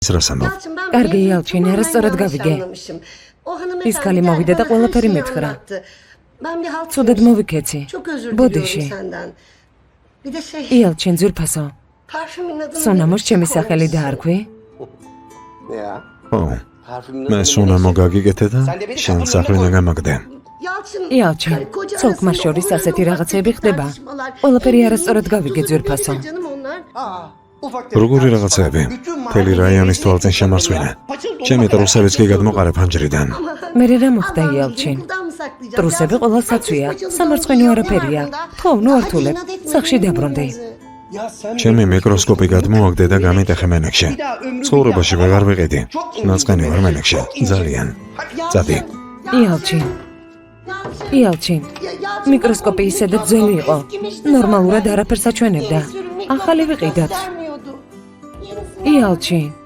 კარგი იალჩინი, არასწორად გავიგე. ის ქალი მოვიდა და ყველაფერი მითხრა. ცუდად მოვიქეცი. ბოდიში. იალჩინ ძვირფასო. სონამოს ჩემი სახელი დაარქვი? მე სონამო გაგიგეთე და შენ სახლი ნაგამაგდე. იალჩინ, ცოლ-ქმარ შორის ასეთი რაღაცები ხდება. ყველაფერი არასწორად გავიგე ძვირფასო. როგორი რაღაცები? მთელი რაიონის თვალწინ შემარცვინე. ჩემი ტრუსებიც კი გადმოყარე ფანჯრიდან. მე რა მოხდა იალჩინ? ტრუსები ყველას აცვია, სამარცხვინო არაფერია. ხო, ნუ ართულებ, სახში დაბრუნდი. ჩემი მიკროსკოპი გადმოაგდე და გამიტეხე მენექში. ცხოვრებაში ვეღარ ვიყიდი. ნაწყენი ვარ მენექში. ძალიან. წადი. იალჩინ, მიკროსკოპი ისედაც ძველი იყო. ნორმალურად არაფერს აჩვენებდა. ახალი ვიყიდათ. იალჩინ.